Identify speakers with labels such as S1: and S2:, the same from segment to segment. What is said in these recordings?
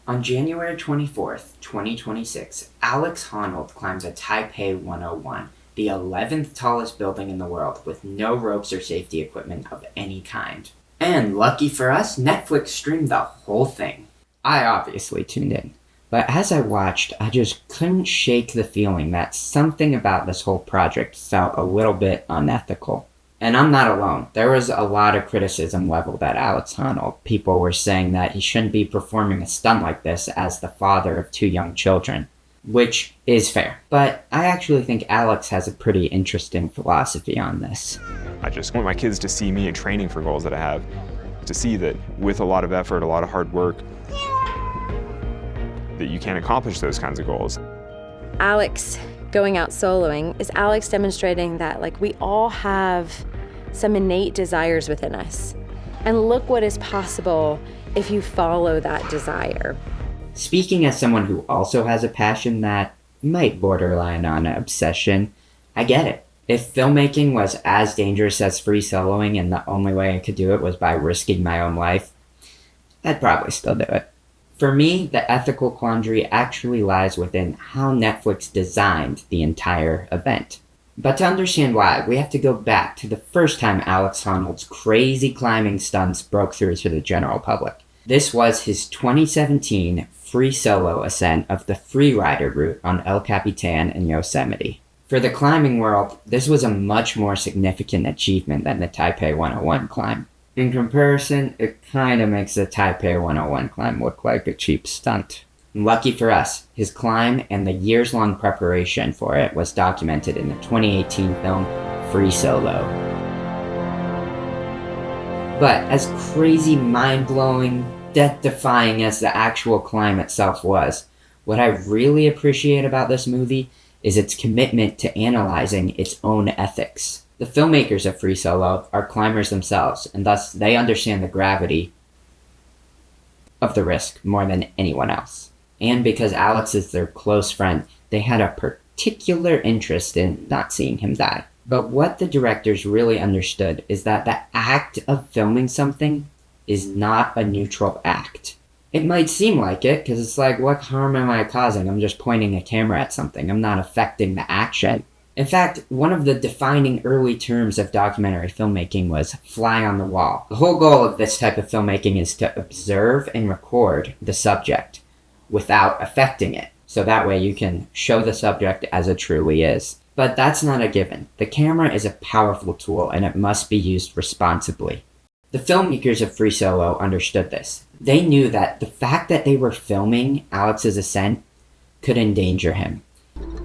S1: On January 24th, 2026, Alex Honnold climbed the Taipei 101, the 11th tallest building in the world, with no ropes or safety equipment of any kind. And lucky for us, Netflix streamed the whole thing. I obviously tuned in, but as I watched, I just couldn't shake the feeling that something about this whole project felt a little bit unethical. And I'm not alone. There was a lot of criticism leveled at Alex Honnold. People were saying that he shouldn't be performing a stunt like this as the father of 2 young children, which is fair. But I actually think Alex has a pretty interesting philosophy on this.
S2: I just want my kids to see me training for goals that I have, to see that with a lot of effort, a lot of hard work, that you can accomplish those kinds of goals.
S3: Alex going out soloing is Alex demonstrating that we all have some innate desires within us. And look what is possible if you follow that desire.
S1: Speaking as someone who also has a passion that might borderline on an obsession, I get it. If filmmaking was as dangerous as free soloing and the only way I could do it was by risking my own life, I'd probably still do it. For me, the ethical quandary actually lies within how Netflix designed the entire event. But to understand why, we have to go back to the first time Alex Honnold's crazy climbing stunts broke through to the general public. This was his 2017 free solo ascent of the Freerider route on El Capitan in Yosemite. For the climbing world, this was a much more significant achievement than the Taipei 101 climb. In comparison, it kinda makes the Taipei 101 climb look like a cheap stunt. Lucky for us, his climb and the years-long preparation for it was documented in the 2018 film Free Solo. But as crazy, mind-blowing, death-defying as the actual climb itself was, what I really appreciate about this movie is its commitment to analyzing its own ethics. The filmmakers of Free Solo are climbers themselves, and thus they understand the gravity of the risk more than anyone else. And because Alex is their close friend, they had a particular interest in not seeing him die. But what the directors really understood is that the act of filming something is not a neutral act. It might seem like it, because it's like, what harm am I causing? I'm just pointing a camera at something. I'm not affecting the action. In fact, one of the defining early terms of documentary filmmaking was fly on the wall. The whole goal of this type of filmmaking is to observe and record the subject without affecting it, so that way you can show the subject as it truly is. But that's not a given. The camera is a powerful tool and it must be used responsibly. The filmmakers of Free Solo understood this. They knew that the fact that they were filming Alex's ascent could endanger him.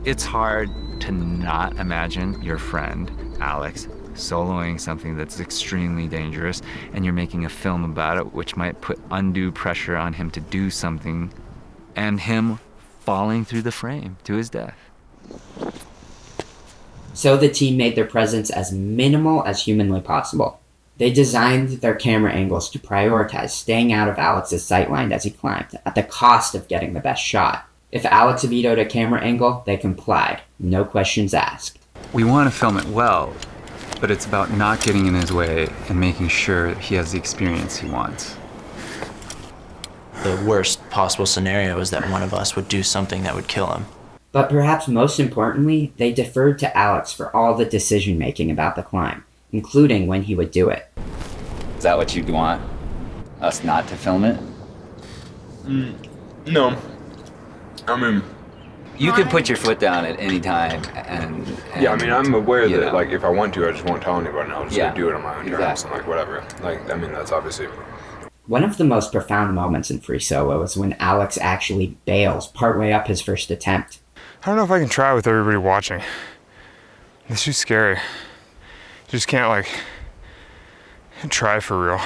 S4: It's hard to not imagine your friend, Alex, soloing something that's extremely dangerous, and you're making a film about it, which might put undue pressure on him to do something, and him falling through the frame to his death.
S1: So the team made their presence as minimal as humanly possible. They designed their camera angles to prioritize staying out of Alex's sightline as he climbed, at the cost of getting the best shot. If Alex vetoed a camera angle, they complied. No questions asked.
S4: We want to film it well, but it's about not getting in his way and making sure he has the experience he wants.
S5: The worst possible scenario is that one of us would do something that would kill him.
S1: But perhaps most importantly, they deferred to Alex for all the decision-making about the climb, including when he would do it.
S6: Is that what you'd want? Us not to film it?
S7: No. I mean...
S6: You could put your foot down at any time and
S7: yeah, I mean, I'm aware that,
S6: know.
S7: if I want to, I just won't tell anybody. I'll just do it on my own terms and, whatever. That's obviously...
S1: One of the most profound moments in Free Solo is when Alex actually bails partway up his first attempt.
S2: I don't know if I can try with everybody watching. It's too scary. You just can't, try for real.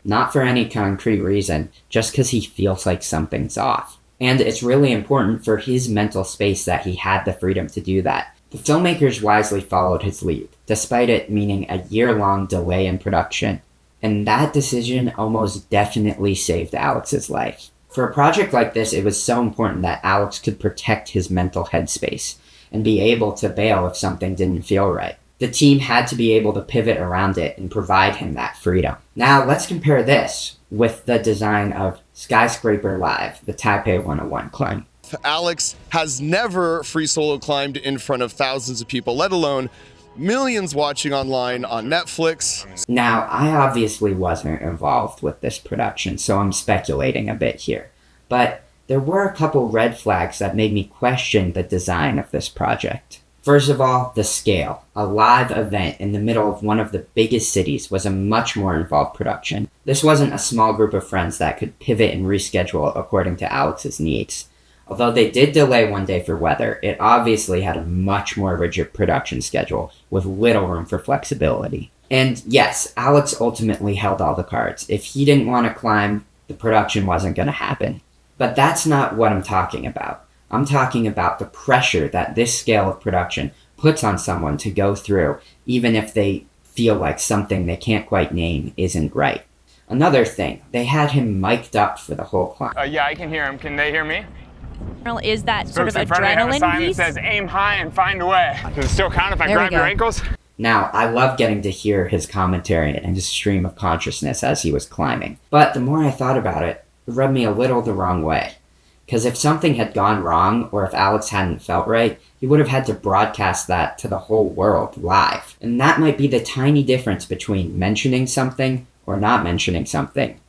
S1: Not for any concrete reason, just because he feels like something's off. And it's really important for his mental space that he had the freedom to do that. The filmmakers wisely followed his lead, despite it meaning a year-long delay in production. And that decision almost definitely saved Alex's life. For a project like this, it was so important that Alex could protect his mental headspace and be able to bail if something didn't feel right. The team had to be able to pivot around it and provide him that freedom. Now let's compare this with the design of Skyscraper Live, the Taipei 101 climb.
S8: Alex has never free solo climbed in front of thousands of people, let alone millions watching online on Netflix.
S1: Now, I obviously wasn't involved with this production, so I'm speculating a bit here. But there were a couple red flags that made me question the design of this project. First of all, the scale. A live event in the middle of one of the biggest cities was a much more involved production. This wasn't a small group of friends that could pivot and reschedule according to Alex's needs. Although they did delay one day for weather, it obviously had a much more rigid production schedule with little room for flexibility. And yes, Alex ultimately held all the cards. If he didn't want to climb, the production wasn't going to happen. But that's not what I'm talking about. I'm talking about the pressure that this scale of production puts on someone to go through, even if they feel like something they can't quite name isn't right. Another thing, they had him mic'd up for the whole climb.
S2: Yeah, I can hear him. Can they hear me?
S9: Is that sort of
S2: Folks in front of me have a
S9: adrenaline
S2: sign that
S9: piece?
S2: says aim high and find a way. Does it still count if I
S9: There we
S2: grab your
S9: go.
S2: ankles?
S1: Now, I love getting to hear his commentary and his stream of consciousness as he was climbing. But the more I thought about it, it rubbed me a little the wrong way. Because if something had gone wrong, or if Alex hadn't felt right, he would have had to broadcast that to the whole world live. And that might be the tiny difference between mentioning something or not mentioning something.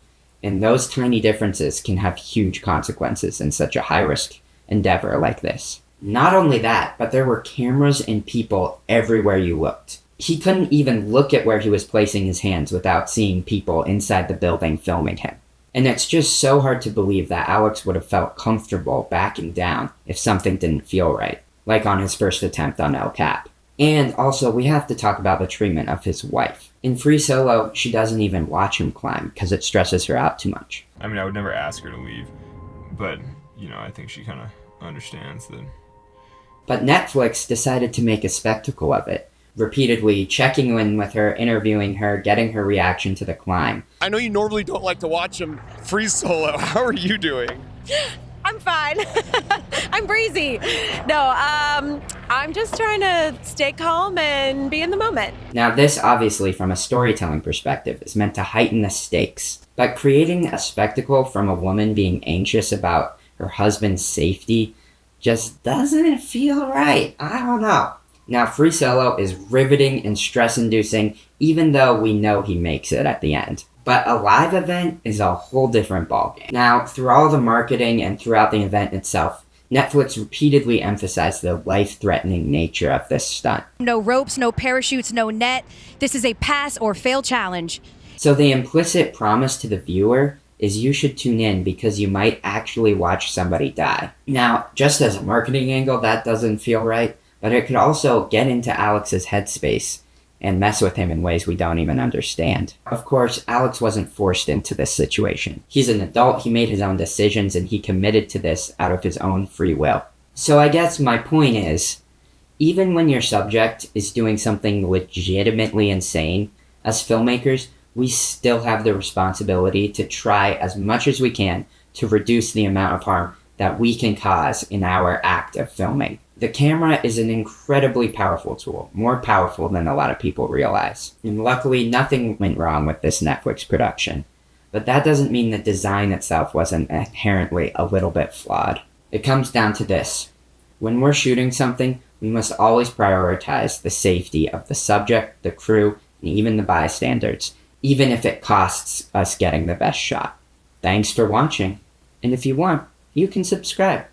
S1: And those tiny differences can have huge consequences in such a high-risk endeavor like this. Not only that, but there were cameras and people everywhere you looked. He couldn't even look at where he was placing his hands without seeing people inside the building filming him. And it's just so hard to believe that Alex would have felt comfortable backing down if something didn't feel right, like on his first attempt on El Cap. And also, we have to talk about the treatment of his wife. In Free Solo, she doesn't even watch him climb because it stresses her out too much.
S2: I mean, I would never ask her to leave, but, I think she kind of understands that.
S1: But Netflix decided to make a spectacle of it, repeatedly checking in with her, interviewing her, getting her reaction to the climb.
S8: I know you normally don't like to watch him free solo. How are you doing?
S9: I'm fine. I'm breezy. No, I'm just trying to stay calm and be in the moment.
S1: Now this, obviously, from a storytelling perspective, is meant to heighten the stakes. But creating a spectacle from a woman being anxious about her husband's safety just doesn't feel right. I don't know. Now, Free Solo is riveting and stress-inducing, even though we know he makes it at the end. But a live event is a whole different ballgame. Now, through all the marketing and throughout the event itself, Netflix repeatedly emphasized the life-threatening nature of this stunt.
S10: No ropes, no parachutes, no net. This is a pass or fail challenge.
S1: So the implicit promise to the viewer is you should tune in because you might actually watch somebody die. Now, just as a marketing angle, that doesn't feel right, but it could also get into Alex's headspace and mess with him in ways we don't even understand. Of course, Alex wasn't forced into this situation. He's an adult, he made his own decisions, and he committed to this out of his own free will. So I guess my point is, even when your subject is doing something legitimately insane, as filmmakers, we still have the responsibility to try as much as we can to reduce the amount of harm that we can cause in our act of filming. The camera is an incredibly powerful tool, more powerful than a lot of people realize. And luckily, nothing went wrong with this Netflix production. But that doesn't mean the design itself wasn't inherently a little bit flawed. It comes down to this. When we're shooting something, we must always prioritize the safety of the subject, the crew, and even the bystanders, even if it costs us getting the best shot. Thanks for watching. And if you want, you can subscribe.